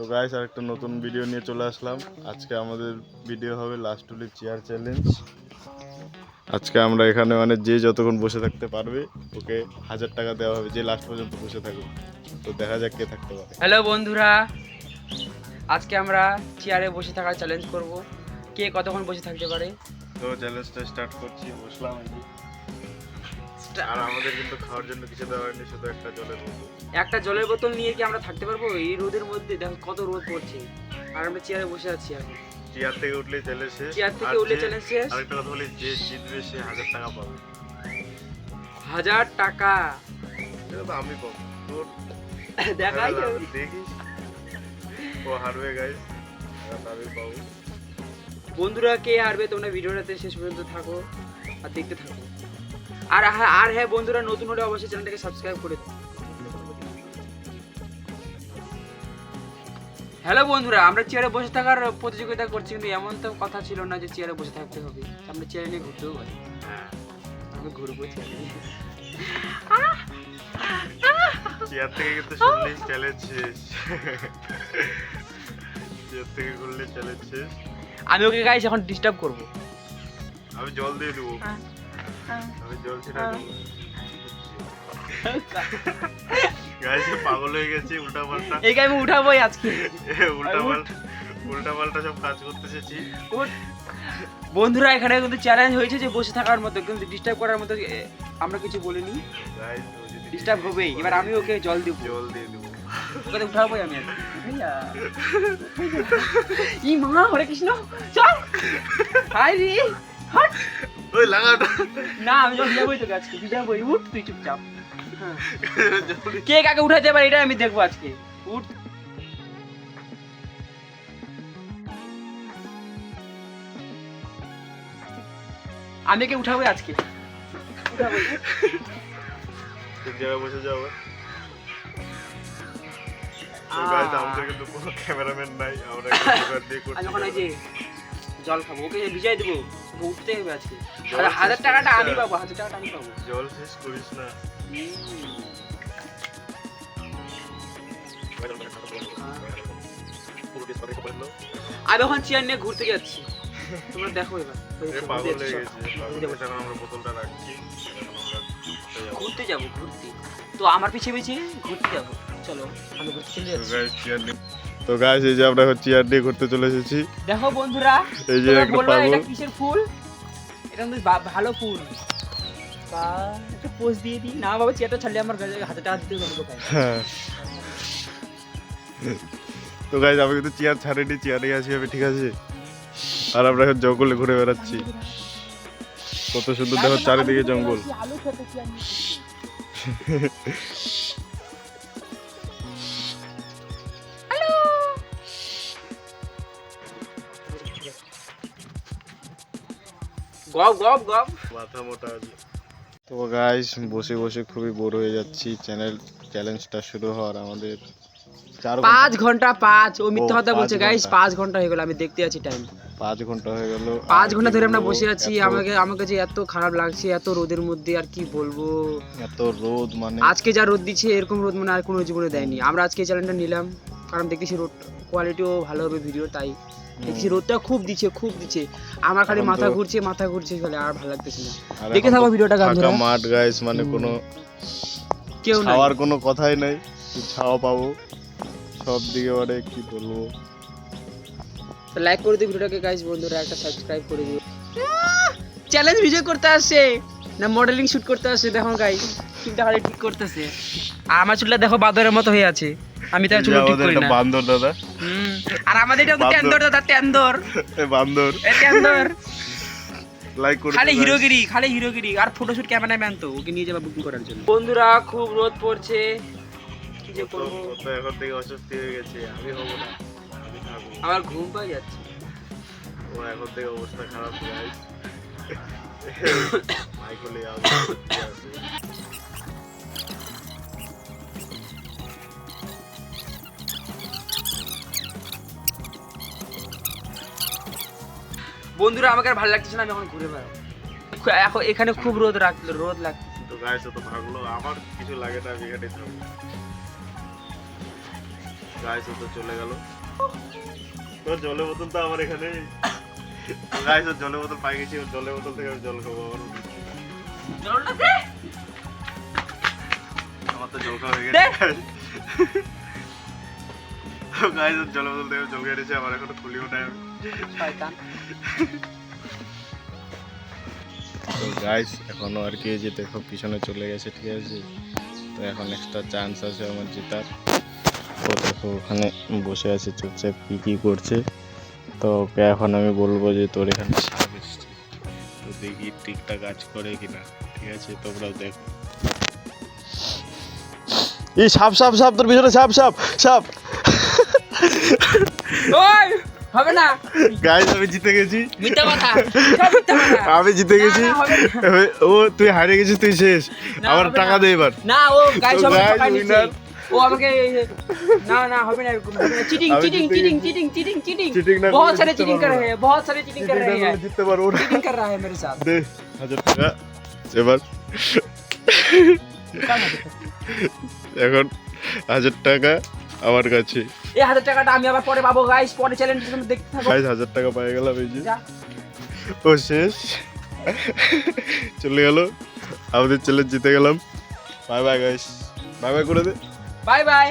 তো গাইস আরেকটা নতুন ভিডিও নিয়ে চলে আসলাম। আজকে আমাদের ভিডিও হবে লাস্ট টুলি চেয়ার চ্যালেঞ্জ। আজকে আমরা এখানে মানে যে যতক্ষণ বসে থাকতে পারবে ওকে 1000 টাকা দেওয়া হবে, যে লাস্ট পর্যন্ত বসে থাকবে। তো দেখা যাক কে থাকতে পারে। হ্যালো বন্ধুরা, আজকে আমরা চেয়ারে বসে থাকার চ্যালেঞ্জ করব। কে কতক্ষণ বসে থাকতে পারে। তো চ্যালেঞ্জটা স্টার্ট করছি, বসলাম। আর আমাদের কিন্তু খাওয়ার জন্য কিছু দেওয়া হয়নি, শুধু একটা জলের বোতল। একটা জলের বোতল নিয়ে কি আমরা থাকতে পারবো এই রোদের মধ্যে? দেখো কত রোদ পড়ছে, আর আমরা চেয়ারে বসে আছি। এখন চেয়ার থেকে উঠলে চ্যালেঞ্জ শেষ। চেয়ার থেকে উঠলে চ্যালেঞ্জ শেষ। আরেকটা কথা বলি, যে জিতবে সে 1000 টাকা পাবে। 1000 টাকা? এটা তো আমি পাবো। তোর দেখাই দেখিস ও হারবে গাইস, আমি পাবো। বন্ধুরা, কে হারবে তোমরা ভিডিওটাতে শেষ পর্যন্ত থাকো আর দেখতে থাকো। আর হ্যাঁ বন্ধুরা, নতুন হলে অবশ্যই চ্যানেলটাকে সাবস্ক্রাইব করে দিও। হ্যালো বন্ধুরা, আমরা চেয়ারে বসে থাকার প্রতিযোগিতা করছি, কিন্তু এমন তো কথা ছিল না যে চেয়ারে বসে থাকতে হবে। আমরা চেয়ারে নিয়ে ঘুরতেও পারি। আমি ঘুরবো চেয়ার থেকে কিন্তু শুনলেই চ্যালেঞ্জ শেষ। চেয়ার থেকে ঘুরলে চ্যালেঞ্জ শেষ। আমি ওকে গাইস এখন ডিস্টার্ব করব। আমি জল দিয়ে দেবো, আমি জল ছিটা দেবো। গাইস পাগল হয়ে গেছে, উল্টা পাল্টা। এই আমি উঠাবোই আজকে। উল্টা পাল্টা সব কাজ করতেছি। বন্ধুরা, এখানে কিন্তু চ্যালেঞ্জ হয়েছে যে বসে থাকার মতো, কিন্তু ডিস্টার্ব করার মতো আমরা কিছু বলিনি। গাইস ডিস্টার্ব হবেই। এবার আমি ওকে জল দিব, জল দিয়ে দেবো। ওকে উঠাবোই আমি আজকে। ই মা, হরে কৃষ্ণ, চল। হাই রে, হট। ওই লাগাটা না, আমি জল দিবই তোকে আজকে, দিবই। উঠ তুই চুপচাপ। কে কাকে উঠাতে পারে এটা আমি দেখবো আজকে। উঠ। আমি কে উঠাবো আজকে, উঠাবো। ঠিক জায়গায় বসে যাও। তো গাইস আমাদের কিন্তু কোনো ক্যামেরাম্যান নাই, আমরা ক্যামেরা দিয়ে করছি। আমি ওখানে যে জল খাবো, ওকে ভিজাই দেবো, ওকে উঠতে হবে আজকে। আর 1000 টাকাটা আমি পাবো, 1000 টাকাটা আমি পাবো। জল শেষ করিস না। আমি এখন চেয়ার নিয়ে ঘুরতে যাচ্ছি, তোমরা দেখো। এবার পাগল হয়ে গেছে, এখন আমরা বোতলটা রাখছি, ঘুরতে যাবো, ঘুরতে। তো আমার পিছে পিছে ঘুরতে যাবো, চলো আমি ঘুরতে চলে যাচ্ছি। তো গাইস এই যে আমরা চেয়ার নিয়ে ঘুরতে চলে এসেছি। দেখো বন্ধুরা, এই যে একটা পাগল। এটা কিসের ফুল? এটা কিন্তু ভালো ফুল। বা একটা পোজ দিয়ে দিই না বাবা, চেয়ারটা ছাড়লে আমার 1000 টাকা দিতে হবে। হ্যাঁ। তো গাইস আমি কিন্তু চেয়ার ছাড়িনি, চেয়ারে আছি আমি, ঠিক আছে? আর আমরা এখন জঙ্গলে ঘুরে বেড়াচ্ছি। কত সুন্দর দেখো চারিদিকে জঙ্গল। আলু খেতে চেয়ার নিয়ে। গপ গপ গপ, মাথা মোটা আছে। তো গাইস বসে বসে খুবই বোর হয়ে যাচ্ছি। চ্যালেঞ্জটা শুরু হওয়ার আমাদের 5 ঘন্টা। 5 ও মিথ্যা কথা বলছে গাইস। 5 ঘন্টা হয়ে গেল, আমি দেখতে আছি টাইম। 5 ঘন্টা হয়ে গেল। 5 ঘন্টা ধরে আমরা বসে আছি। আমাকে যে এত খারাপ লাগছে, এত রোদের মধ্যে, আর কি বলবো। এত রোদ, মানে আজকে যা রোদ দিচ্ছে এরকম রোদ মানে আর কোনো জীবনে দেয়নি। আমরা আজকে চ্যালেঞ্জটা নিলাম কারণ দেখতেছি রোদ কোয়ালিটিও ভালো হবে ভিডিও, তাই দেখছি রোদটা খুব দিচ্ছে। আমার খালি মাথা ঘুরছে খালি, আর ভালো লাগতেছে না। দেখে থাকো ভিডিওটা গান্ধীরা। মাঠ গাইস, মানে কোনো কেউ নাই, খাওয়ার কোনো কথাই নাই, ছাওয়া পাবো সব দিকে, মানে কি বলবো। তো লাইক করে দিও ভিডিওটাকে গাইস। বন্ধুরা একটা সাবস্ক্রাইব করে দিও। চ্যালেঞ্জ ভিডিও করতে আসছে না মডেলিং শুট করতে আসছে? দেখো গাইস, চুলটা খালি ঠিক করতেছে। আর আমার চুলটা দেখো বাদরের মতো হয়ে আছে। আমি তার চুল ঠিক করি না। বান্দর দাদা। আর আমাদের এটা টেন্ডর দাদা, টেন্ডর। এই বান্দর, এই টেন্ডর লাইক করে খালি হিরোগিরি। আর ফটোশুট ক্যামেরাম্যান তো, ওকে নিয়ে যাবে বুকিং করার জন্য। বন্ধুরা খুব রোদ পড়ছে, কি যে করব। তো এখন থেকে অস্বস্তি হয়ে গেছে, আমি হব না, আমি থাকবো। আমার ঘুম পাই যাচ্ছে। ও এখন থেকে অবস্থা খারাপ গাইস। মাইকলে যাও। বন্ধুরা আমাকে আর ভালো লাগতেছে না, আমি এখন ঘুরে বেড়াবো। এখন এখানে খুব রোদ লাগতেছে। তো গাইস তো ভাগলো, আমার কিছু লাগে না, আমি এখানে থাকবো। গাইস ও তো চলে গেল। তোর জলের বোতল তো আমার এখানে। গাইস ওর জলের বোতল পাই গেছি, ওর জলের বোতল থেকে আমি জল খাবো। জলটা দে। আমার তো জল খাওয়া হয়ে গেছে। গাইস ওর জলের বোতল থেকে জল খেয়েছে, আমার এখনো খুলিও নাই আমি। শয়তান। তো গাইস এখনো আর কি যে দেখো পিছনে চলে গেছে, ঠিক আছে। তো এখন এক্সট্রা চান্স আছে আমার জেতার। ও দেখো ওখানে বসে আছে চুপচাপ কি করছে। তো ওকে এখন আমি বলবো যে তোর এখানে সাপ এসছে, তো দেখি ঠিকটা কাজ করে কিনা, ঠিক আছে। তোমরাও দেখো। এই সাপ সাপ সাপ, তোর পিছনে সাপ সাপ সাপ। ওই হবে না। গাইস আমি জিতে গেছি। মিথ্যা কথা, সব মিথ্যা কথা। আমি জিতে গেছি। না, হবে না। ও তুই হারিয়ে গেছিস, তুই শেষ। না, আমার হবে টাকা না। দে এবার। না ও গাইস তো আমাকে guys, ঠকাই দিচ্ছে। winner। ও আমাকে ना ना হবে না এরকম, হবে না। চিটিং আমি চিটিং জিতে चिटिंग গেছি। चिटिंग चिटिंग चिटिंग Cheating না बहुत করলে सारे জিততে चिटिंग कर পারবো रहे না। हैं, बहुत सारे चिटिंग कर रहे हैं, জিততে পারবো না। चिटिंग कर रहा है मेरे साथ। দে 1000 টাকা এবার। এখন 1000 টাকা আমার কাছে। এই 1000 টাকাটা আমি আবার পরে পাবো গাইস, পরে চ্যালেঞ্জের জন্য দেখতে থাকো। গাইস 1000 টাকা পেয়ে গেলাম, এই যে যা। ও শেষ চলে গেল, আমাদের চ্যালেঞ্জ জিতে গেলাম। Bye bye guys, bye bye করে দে। Bye bye.